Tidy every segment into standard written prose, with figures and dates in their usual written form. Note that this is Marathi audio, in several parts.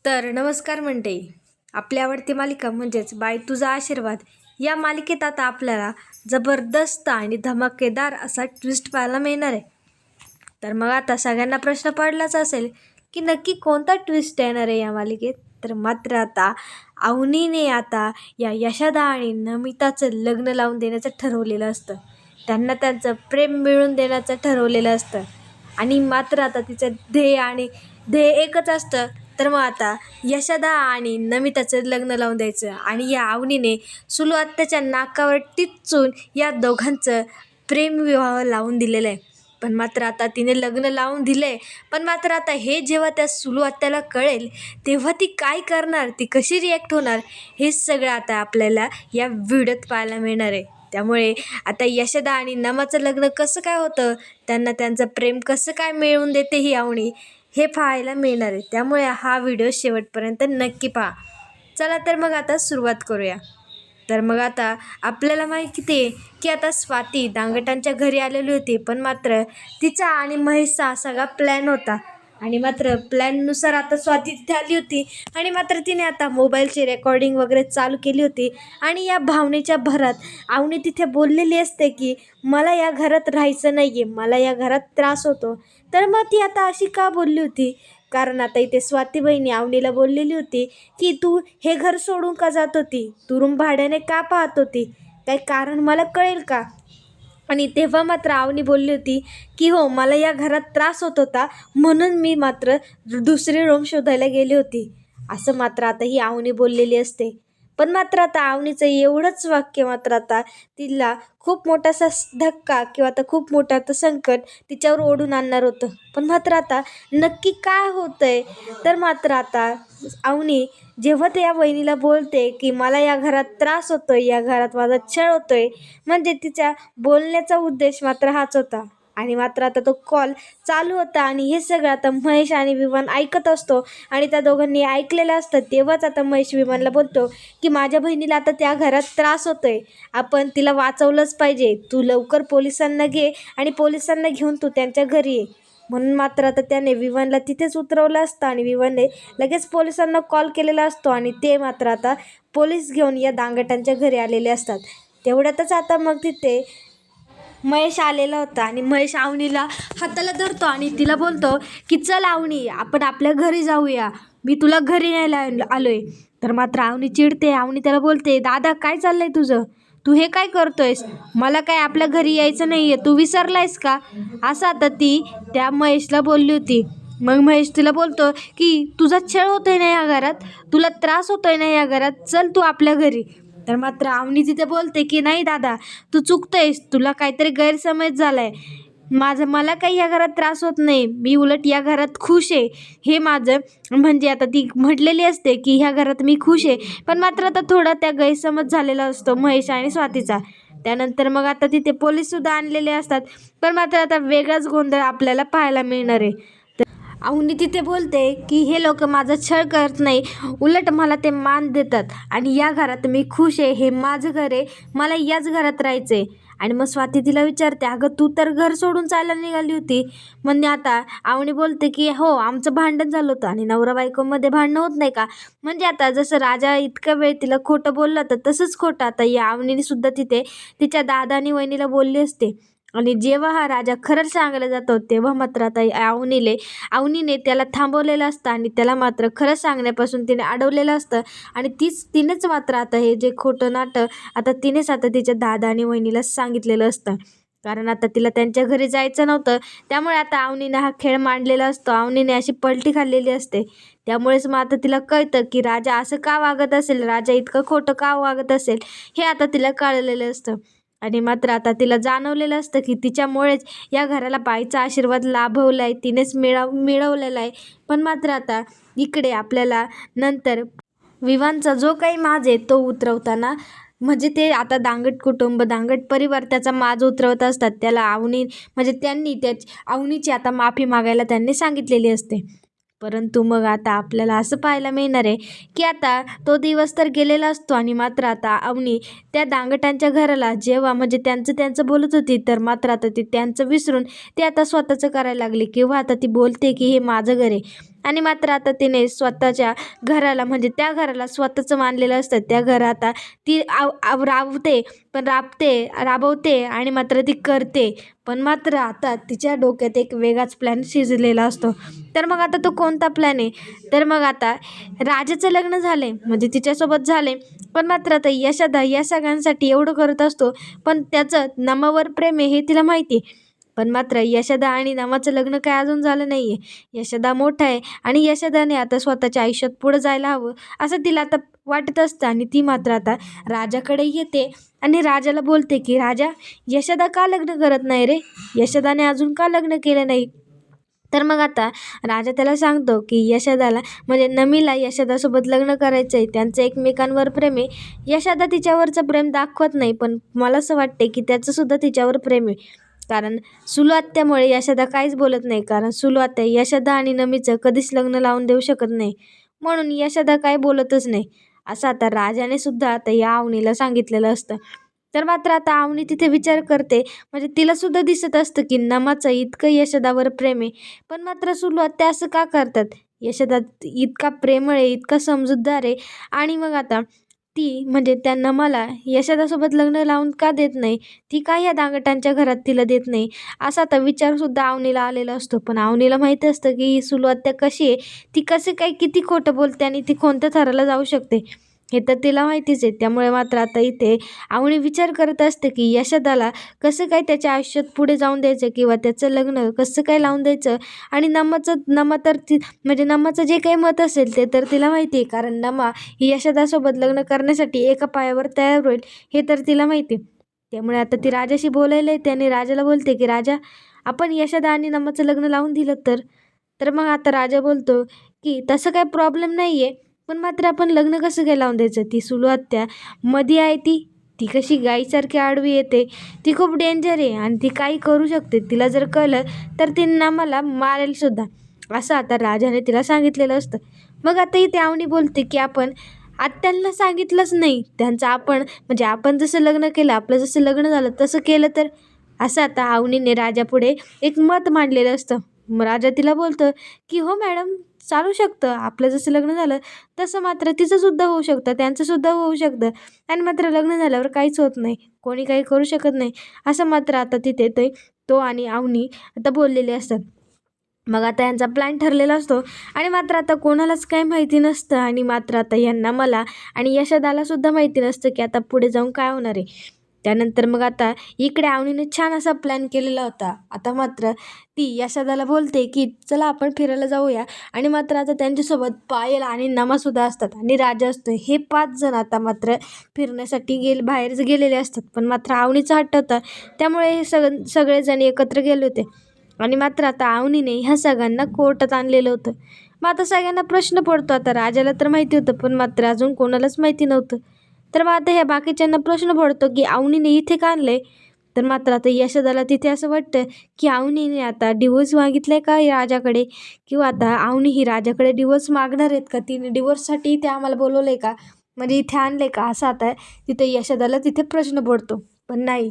तर नमस्कार मंडळी, आपली आवडती मालिका म्हणजेच बाई तुझा आशीर्वाद या मालिकेत आता आपल्याला जबरदस्त आणि धमाकेदार असा ट्विस्ट पाहायला मिळणार आहे. तर मग आता सगळ्यांना प्रश्न पडलाच असेल की नक्की कोणता ट्विस्ट येणार आहे या मालिकेत. तर मात्र आता अवनीने आता या यशोदा आणि नमिताचं लग्न लावून देण्याचं ठरवलेलं असतं. त्यांना त्यांचं प्रेम मिळवून देण्याचं ठरवलेलं असतं आणि मात्र आता तिचं ध्येय एकच असतं. तर मग आता यशोदा आणि नमिताचं लग्न लावून द्यायचं आणि या अवनीने सुलू आत्याच्या नाकावर टिच्चून या दोघांचं प्रेमविवाह लावून दिलेलं आहे. पण मात्र आता तिने लग्न लावून दिले, पण मात्र आता हे जेव्हा त्या सुलू आत्याला कळेल तेव्हा ती काय करणार, ती कशी रिॲक्ट होणार, हे सगळं आता आपल्याला या व्हिडिओत पाहायला मिळणार आहे. त्यामुळे आता यशोदा आणि नमाचं लग्न कसं काय होतं, त्यांना त्यांचं प्रेम कसं काय मिळवून देते ही अवनी, हे पाहायला मिळणार आहे. त्यामुळे हा व्हिडिओ शेवटपर्यंत नक्की पहा. चला तर मग आता सुरुवात करूया. तर मग आता आपल्याला माहिती आहे की आता स्वाती दांगटांच्या घरी आलेली होती, पण मात्र तिचा आणि महेशचा सगळा प्लॅन होता आणि मात्र प्लॅननुसार आता स्वाती तिथे आली होती आणि मात्र तिने आता मोबाईलची रेकॉर्डिंग वगैरे चालू केली होती आणि या भावनेच्या भरात अवनी तिथे बोललेली असते की मला या घरात राहायचं नाही आहे, मला या घरात त्रास होतो. तर मग ती आता अशी का बोलली होती, कारण आता इथे स्वाती बहिणी अवनीला बोललेली होती की तू हे घर सोडून का जात होती, तू रूम भाड्याने का पाहत होती, काही कारण मला कळेल का. आणि तेव्हा मात्र अवनी बोलली होती की हो, मला या घरात त्रास होत होता म्हणून मी मात्र दुसरी रूम शोधायला गेली होती, असं मात्र आता ही अवनी बोललेली असते. पण मात्र आता अवनीचं एवढंच वाक्य मात्र आता तिला खूप मोठासा धक्का किंवा आता खूप मोठं आता संकट तिच्यावर ओढून आणणार होतं. पण मात्र आता नक्की काय होतंय, तर मात्र आता अवनी जेव्हा ते या वहिनीला बोलते की मला या घरात त्रास होतोय, या घरात माझा छळ होतोय, म्हणजे तिच्या बोलण्याचा उद्देश मात्र हाच होता. आणि मात्र आता तो कॉल चालू होता आणि हे सगळं आता महेश आणि विमान ऐकत असतो आणि त्या दोघांनी ऐकलेलं असतं. तेव्हाच आता महेश विमानला बोलतो की माझ्या बहिणीला आता त्या घरात त्रास होतोय, आपण तिला वाचवलंच पाहिजे, तू लवकर पोलिसांना घे आणि पोलिसांना घेऊन तू त्यांच्या घरी ये. म्हणून मात्र आता त्याने विमानला तिथेच उतरवलं असतं आणि विमानने लगेच पोलिसांना कॉल केलेला असतो आणि ते मात्र आता पोलीस घेऊन या दांगटांच्या घरी आलेले असतात. तेवढ्यातच आता मग तिथे महेश आलेला होता आणि महेश अवनीला हाताला धरतो आणि तिला बोलतो की चल अवनी, आपण आपल्या घरी जाऊया, मी तुला घरी न्यायला आलोय. तर मात्र अवनी चिडते. अवनी त्याला बोलते, दादा काय चाललंय तुझं, तू हे काय करतोयस, मला काय आपल्या घरी यायचं नाही आहे, तू विसरलायस का, असं आता ती त्या महेशला बोलली होती. मग महेश तिला बोलतो की तुझा छळ होतोय ना या घरात, तुला त्रास होतोय ना या घरात, चल तू आपल्या घरी. तर मात्र अवनी तिथे बोलते की नाही दादा, तू चुकतोयस, तुला काहीतरी गैरसमज झालाय, मला काही या घरात त्रास होत नाही, मी उलट या घरात खुश आहे, हे माझं म्हणजे आता ती म्हटलेली असते की ह्या घरात मी खुश आहे. पण मात्र आता थोडा त्या गैरसमज झालेला असतो महेश आणि स्वातीचा. त्यानंतर मग आता तिथे पोलीससुद्धा आणलेले असतात. पण मात्र आता वेगळाच गोंधळ आपल्याला पाहायला मिळणार आहे. अवनी तिथे बोलते की हे लोक माझा छळ करत नाही, उलट मला ते मान देतात आणि या घरात मी खुश आहे, हे माझं घर आहे, मला याच घरात राहायचं आहे. आणि मग स्वाती तिला विचारते, अगं तू तर घर सोडून चालायला निघाली होती. म्हणजे आता अवनी बोलते की हो, आमचं भांडण झालं होतं आणि नवरा बायकोमध्ये भांडणं होत नाही का, म्हणजे आता जसं राजा इतका वेळ तिला खोटं बोललं तर तसंच खोटं आता या अवनीने सुद्धा तिथे तिच्या दादा आणि वहिनीला बोलली असते. आणि जेव्हा हा राजा खरंच सांगायला जातो तेव्हा मात्र आता अवनीने त्याला थांबवलेलं असतं आणि त्याला मात्र खरं सांगण्यापासून तिने अडवलेलं असतं. आणि तिनेच मात्र आता हे जे खोटं नाटक आता तिनेच आता तिच्या दादा आणि वहिनीला सांगितलेलं असतं, कारण आता तिला त्यांच्या घरी जायचं नव्हतं. त्यामुळे आता अवनीने हा खेळ मांडलेला असतो, अवनीने अशी पलटी खाल्लेली असते. त्यामुळेच मग आता तिला कळतं की राजा असं का वागत असेल, राजा इतकं खोटं का वागत असेल, हे आता तिला कळलेलं असतं. आणि मात्र आता तिला जाणवलेलं असतं की तिच्यामुळेच या घराला बाईचा आशीर्वाद लाभवला आहे, तिनेच मिळवलेला आहे. पण मात्र आता इकडे आपल्याला नंतर विवांचा जो काही माज आहे तो उतरवताना, म्हणजे ते आता दांगट कुटुंब, दांगट परिवार त्याचा माज उतरवत असतात. त्याला अवनी म्हणजे त्यांनी अवनीची आता माफी मागायला त्यांनी सांगितलेली असते. परंतु मग आता आपल्याला असं पाहायला मिळणार आहे की आता तो दिवस तर गेलेला असतो आणि मात्र आता अवनी त्या दांगटांच्या घराला जेव्हा म्हणजे त्यांचं बोलत होती, तर मात्र आता ती त्यांचं विसरून ते आता स्वतःचं करायला लागली. किंवा आता ती बोलते की हे माझं घर आहे, आणि मात्र आता तिने स्वतःच्या घराला म्हणजे त्या घराला स्वतःचं मानलेलं असतं. त्या घरात आता ती राबवते पण राबवते आणि मात्र ती करते. पण मात्र आता तिच्या डोक्यात एक वेगळाच प्लॅन शिजलेला असतो. तर मग आता तो कोणता प्लॅन आहे? तर मग आता राजाचं लग्न झाले म्हणजे तिच्यासोबत झाले. पण मात्र आता यशोदा या सगळ्यांसाठी एवढं करत असतो. पण त्याचं नमावर प्रेम आहे हे तिला माहिती आहे. पण मात्र यशोदा आणि नमाचं लग्न काय अजून झालं नाही आहे. यशोदा मोठा आहे आणि यशोदाने आता स्वतःच्या आयुष्यात पुढं जायला हवं असं तिला आता वाटत असतं. आणि ती मात्र आता राजाकडे येते आणि राजाला बोलते की राजा, यशोदा का लग्न करत नाही रे? यशोदाने अजून का लग्न केलं नाही? तर मग आता राजा त्याला सांगतो की यशोदाला म्हणजे नमीला यशोदासोबत लग्न करायचं आहे. त्यांचं एकमेकांवर प्रेम आहे. यशोदा तिच्यावरचं प्रेम दाखवत नाही पण मला असं वाटते की त्याचंसुद्धा तिच्यावर प्रेम आहे. कारण सुलू आत्यामुळे यशोदा काहीच बोलत नाही. कारण सुलू आत्या यशोदा आणि नमीचं कधीच लग्न लावून देऊ शकत नाही. म्हणून यशोदा काही बोलतच नाही. असं आता राजाने सुद्धा आता या अवनीला सांगितलेलं असतं. तर मात्र आता अवनी तिथे विचार करते म्हणजे तिला सुद्धा दिसत असतं की नमाचं इतकं यशोदावर प्रेम आहे. पण मात्र सुलू आत्या असं का करतात? यशोदा इतका प्रेमळ आहे, इतका समजूतदार आहे आणि मग आता ती म्हणजे त्या नमाला यशोदासोबत लग्न लावून का देत नाही? ती का ह्या दांगटांच्या घरात तिला देत नाही? असा आता विचारसुद्धा अवनीला आलेला असतो. पण अवनीला माहिती असतं की ही सुलू आत्या कशी आहे, ती कसे काय किती खोटं बोलते आणि ती कोणत्या थराला जाऊ शकते हे तर तिला माहितीच आहे. त्यामुळे मात्र आता इथे अवनी विचार करत असते की यशोदाला कसं काय त्याच्या आयुष्यात पुढे जाऊन द्यायचं किंवा त्याचं लग्न कसं काय लावून द्यायचं. आणि नमा तर ती म्हणजे नमाचं जे काही मत असेल ते तर तिला माहिती आहे. कारण नमा ही यशोदासोबत लग्न करण्यासाठी एका पायावर तयार होईल हे तर तिला माहिती आहे. त्यामुळे आता ती राजाशी बोलायला येते आणि राजाला बोलते की राजा, आपण यशोदा आणि नमाचं लग्न लावून दिलं तर? तर मग आता राजा बोलतो की तसं काही प्रॉब्लेम नाही आहे. पण मात्र आपण लग्न कसं काय लावून द्यायचं? ती सुलू आत्या मध्ये आहे, ती कशी गाईसारखी आडवी येते. ती खूप डेंजर आहे आणि ती काही करू शकते. तिला जर कळलं तर ती नमाला मारेल सुद्धा असं आता राजाने तिला सांगितलेलं असतं. मग आता इथे अवनी बोलते की आपण आत्यांना सांगितलंच नाही. त्यांचं आपण म्हणजे आपण जसं लग्न केलं, आपलं जसं लग्न झालं तसं केलं तर? असं आता अवनीने राजापुढे एक मत मांडलेलं असतं. मग राजा तिला बोलतं की हो मॅडम, चालू शकतं. आपलं जसं लग्न झालं तसं मात्र तिचंसुद्धा होऊ शकतं, त्यांचंसुद्धा होऊ शकतं. आणि मात्र लग्न झाल्यावर काहीच होत नाही, कोणी काही करू शकत नाही असं मात्र आता तिथे तो आणि अवनी आता बोललेले असतात. मग आता यांचा प्लॅन ठरलेला असतो आणि मात्र आता कोणालाच काही माहिती नसतं. आणि मात्र आता यांना मला आणि यशोदाला सुद्धा माहिती नसतं की आता पुढे जाऊन काय होणार आहे. त्यानंतर मग आता इकडे अवनीने छान असा प्लॅन केलेला होता. आता मात्र ती यशोदाला बोलते की चला आपण फिरायला जाऊया. आणि मात्र आता त्यांच्यासोबत पायल आणि नमासुद्धा असतात आणि राजा असतो. हे 5 जण आता मात्र फिरण्यासाठी बाहेरच गेलेले असतात. पण मात्र अवनीचा हट्ट होता त्यामुळे हे सगळेजण एकत्र गेले होते. आणि मात्र आता अवनीने ह्या सगळ्यांना कोर्टात आणलेलं होतं. मग आता सगळ्यांना प्रश्न पडतो. आता राजाला तर माहिती होतं पण मात्र अजून कोणालाच माहिती नव्हतं. तर मग आता ह्या बाकीच्यांना प्रश्न पडतो की अवनीने इथे का आणलंय? तर मात्र आता यशोदाला तिथे असं वाटतं की अवनीने आता डिवोर्स मागितलाय का राजाकडे, किंवा आता अवनी ही राजाकडे डिवोर्स मागणार आहेत का? तिने डिवोर्ससाठी इथे आम्हाला बोलवलंय का, म्हणजे इथे आणलंय का? असं आता तिथे यशोदाला तिथे प्रश्न पडतो. पण नाही,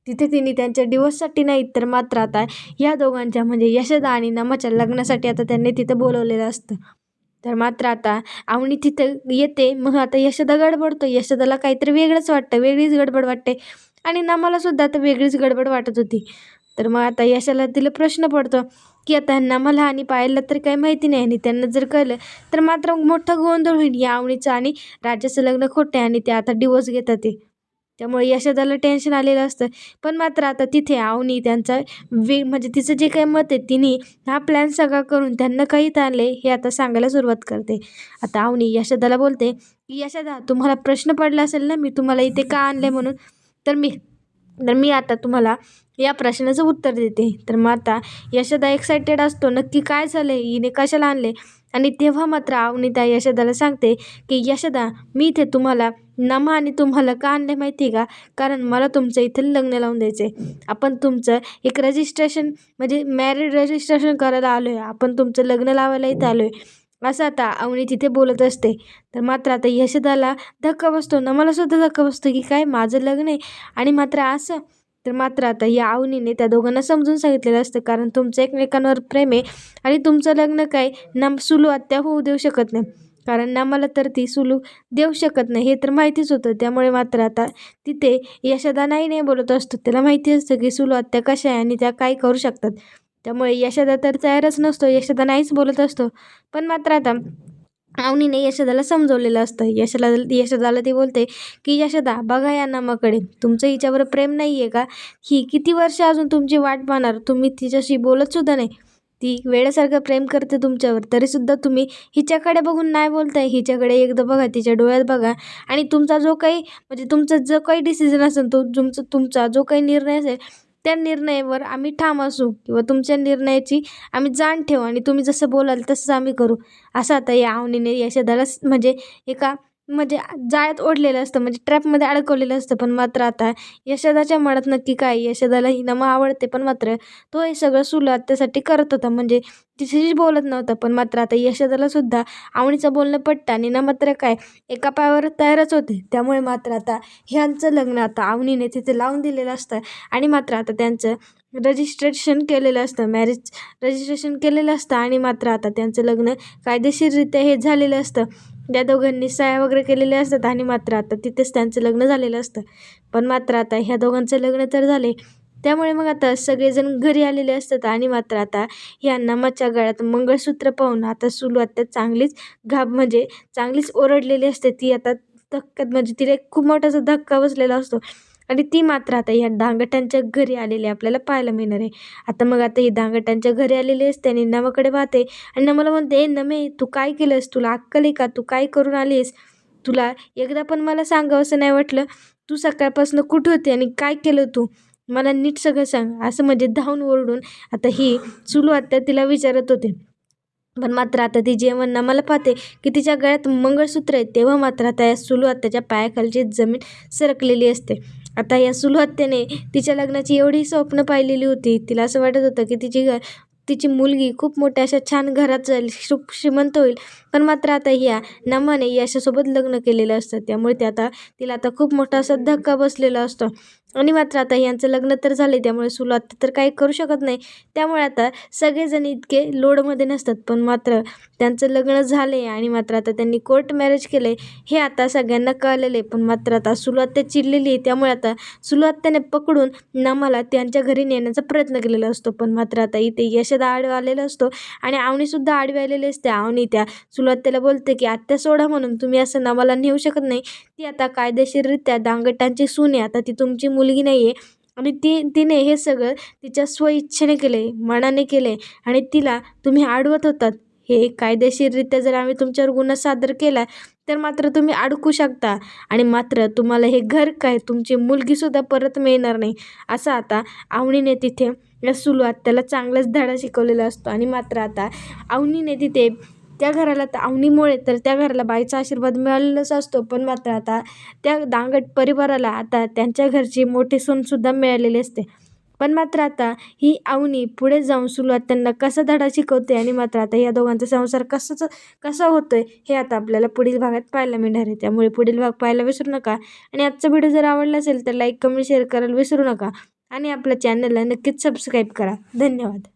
तिथे तिने त्यांच्या डिवोर्ससाठी नाही तर मात्र आता या दोघांच्या म्हणजे यशोदा आणि नमाच्या लग्नासाठी आता त्यांनी तिथं बोलवलेलं असतं. तर मात्र आता अवनी तिथं येते. मग आता यशोदा गडबडतो. यशोदाला काहीतरी वेगळंच वाटतं, वेगळीच गडबड वाटते आणि नमाला सुद्धा आता वेगळीच गडबड वाटत होती. तर मग आता यशाला तिला प्रश्न पडतो की आता नमाला आणि पायलला तर काही माहिती नाही आणि त्यांना जर कळलं तर मात्र मोठा गोंधळ होईल. या अवनीचं आणि राजाचं लग्न खोटं आहे आणि ते आता डिवोर्स घेतात ते. त्यामुळे यशोदाला टेन्शन आलेलं असतं. पण मात्र आता तिथे अवनी त्यांचा म्हणजे तिचं जे काही मत आहे तिने हा प्लॅन सगळा करून त्यांना काही आणले हे आता सांगायला सुरुवात करते. आता अवनी यशोदाला बोलते की यशोदा, तुम्हाला प्रश्न पडला असेल ना मी तुम्हाला इथे का आणले म्हणून, तर मी आता तुम्हाला या प्रश्नाचं उत्तर देते. तर मग आता यशोदा एक्सायटेड असतो, नक्की काय झालं आहे, हिने कशाला आणले? आणि तेव्हा मात्र अवनी त्या यशोदाला सांगते की यशोदा, मी इथे तुम्हाला नमा आणि तुम्हाला का आणले माहिती आहे का? कारण मला तुमचं इथे लग्न लावून द्यायचं आहे. आपण तुमचं एक रजिस्ट्रेशन म्हणजे मॅरिड रजिस्ट्रेशन करायला आलो आहे, आपण तुमचं लग्न लावायला इथं आलो आहे असं आता अवनी तिथे बोलत असते. तर मात्र आता यशोदाला धक्का बसतो, नमाला सुद्धा धक्का बसतो की काय माझं लग्न आहे आणि मात्र असं. तर मात्र आता या अवनीने त्या दोघांना समजून सांगितलेलं असतं, कारण तुमचं एकमेकांवर प्रेम आहे आणि तुमचं लग्न काय ना सुलू आत्या होऊ देऊ शकत नाही, कारण ना मला तर ती सुलू देऊ शकत नाही हे तर माहितीच होतं. त्यामुळे मात्र आता तिथे यशोदा नाही बोलत असतो. त्याला माहिती असतं की सुलू आत्या कशा आहे आणि त्या काय करू शकतात. त्यामुळे यशोदा तर तयारच नसतो, यशोदा नाहीच बोलत असतो. पण मात्र आता अवनीने यशोदाला समजवलेलं असतं. यशोदाला ती बोलते की यशोदा बघा या नामाकडे, तुमचं हिच्यावर प्रेम नाही आहे का? ही किती वर्ष अजून तुमची वाट पाहणार? तुम्ही तिच्याशी बोलत सुद्धा नाही. ती वेड्यासारखं प्रेम करते तुमच्यावर, तरीसुद्धा तुम्ही हिच्याकडे बघून नाही बोलताय. हिच्याकडे एकदा बघा, तिच्या डोळ्यात बघा आणि तुमचा जो काही म्हणजे तुमचा जो काही डिसिजन असेल तो तुमचा जो काही निर्णय असेल त्या निर्णयावर आम्ही ठाम असू किंवा तुमच्या निर्णयाची आम्ही जाण ठेवू आणि तुम्ही जसं बोलाल तसंच आम्ही करू. असं आता या अवनीने यशोदाला म्हणजे एका म्हणजे जाळ्यात ओढलेलं असतं, म्हणजे ट्रॅपमध्ये अडकवलेलं असतं. पण मात्र आता यशोदाच्या मनात नक्की काय, यशोदाला ही नमा आवडते, पण मात्र तो हे सगळं सुलू आत्यासाठी करत होता, म्हणजे तिच्याशीच बोलत नव्हता. पण मात्र आता यशोदाला सुद्धा अवनीचं बोलणं पटतं आणि ना मात्र काय एका पायावर तयारच होते. त्यामुळे मात्र आता ह्यांचं लग्न आता अवनीने तिथे लावून दिलेलं असतं आणि मात्र आता त्यांचं रजिस्ट्रेशन केलेलं असतं, मॅरेज रजिस्ट्रेशन केलेलं असतं आणि मात्र आता त्यांचं लग्न कायदेशीररित्या हे झालेलं असतं. त्या दोघांनी सह्या वगैरे केलेल्या असतात आणि मात्र आता तिथेच त्यांचं लग्न झालेलं असतं. पण मात्र आता ह्या दोघांचं लग्न तर झाले. त्यामुळे मग आता सगळेजण घरी आलेले असतात आणि मात्र आता ह्या नमाच्या गळ्यात मंगळसूत्र पाहून आता सुलू आत्या चांगलीच म्हणजे चांगलीच ओरडलेली असते. ती आता धक्क्यात म्हणजे तिला एक खूप मोठासा धक्का बसलेला असतो आणि ती मात्र आता ह्या दांगटांच्या घरी आलेली आपल्याला पाहायला मिळणार आहे. आता ही दांगटांच्या घरी आलेली असते आणि नमाकडे पाहते आणि नमाला म्हणते, ए नमे, तू काय केलंस? तुला अक्कल आहे का? तू काय करून आलीस? तुला एकदा पण मला सांगावंसं नाही वाटलं? तू सकाळपासून कुठे होती आणि काय केलं तू? मला नीट सगळं सांग. असं म्हणजे धावून ओरडून आता ही सुलू आत्या तिला विचारत होते. पण मात्र आता ती जेव्हा नमाला पाहते की तिच्या गळ्यात मंगळसूत्र आहे, तेव्हा मात्र आता या सुलू आत्याच्या पायाखालची जमीन सरकलेली असते. आता या सुलू आत्याने तिच्या लग्नाची एवढी स्वप्न पाहिलेली होती. तिला असं वाटत होतं की तिची मुलगी खूप मोठ्या अशा छान घरात जाईल, श्रीमंत होईल. पण मात्र आता ह्या नमाने यशासोबत लग्न केलेलं असतं. त्यामुळे तिला आता खूप मोठा असा धक्का बसलेला असतो आणि मात्र आता यांचं लग्न तर झाले, त्यामुळे सुलू आत्या तर काही करू शकत नाही. त्यामुळे आता सगळेजण इतके लोडमध्ये नसतात. पण मात्र त्यांचं लग्न झाले आणि मात्र आता त्यांनी कोर्ट मॅरेज केले हे आता सगळ्यांना कळलेले. पण मात्र आता सुलू आत्या चिडलेली आहे. त्यामुळे आता सुलू आत्याने पकडून नमाला त्यांच्या घरी नेण्याचा प्रयत्न केलेला असतो. पण मात्र आता इथे यशोदा आडवा आलेला असतो आणि अवनीसुद्धा आडवी आलेली असते. अवनी त्या सुलू आत्याला बोलते की आत्या सोडा म्हणून, तुम्ही असं नमाला नेऊ शकत नाही. ती आता कायदेशीररित्या दांगटांची सून आहे. आता ती तुमची मुलगी नाही आहे आणि तिने हे सगळं तिच्या स्वइच्छेने केले, मनाने केले आणि तिला तुम्ही अडवत होतात. हे कायदेशीररित्या जर आम्ही तुमच्यावर गुन्हा सादर केला तर मात्र तुम्ही अडकू शकता आणि मात्र तुम्हाला हे घर काय तुमची मुलगीसुद्धा परत मिळणार नाही. असं आता अवनीने तिथे या सुलू आत्याला चांगलाच धडा शिकवलेला असतो आणि मात्र आता अवनीने तिथे त्या घराला तर अवनीमुळे तर त्या घराला बाईचा आशीर्वाद मिळालेलाच असतो. पण मात्र आता त्या दांगट परिवाराला आता त्यांच्या घरची मोठी सूनसुद्धा मिळालेली असते. पण मात्र आता ही अवनी पुढे जाऊन सुलू आत्यांना कसा धडा शिकवते आणि मात्र आता या दोघांचा संसार कसा होतोय हे आता आपल्याला पुढील भागात पाहायला मिळणार आहे. त्यामुळे पुढील भाग पाहायला विसरू नका आणि आजचा व्हिडिओ जर आवडला असेल तर लाईक, कमेंट, शेअर करायला विसरू नका आणि आपल्या चॅनलला नक्कीच सबस्क्राईब करा. धन्यवाद.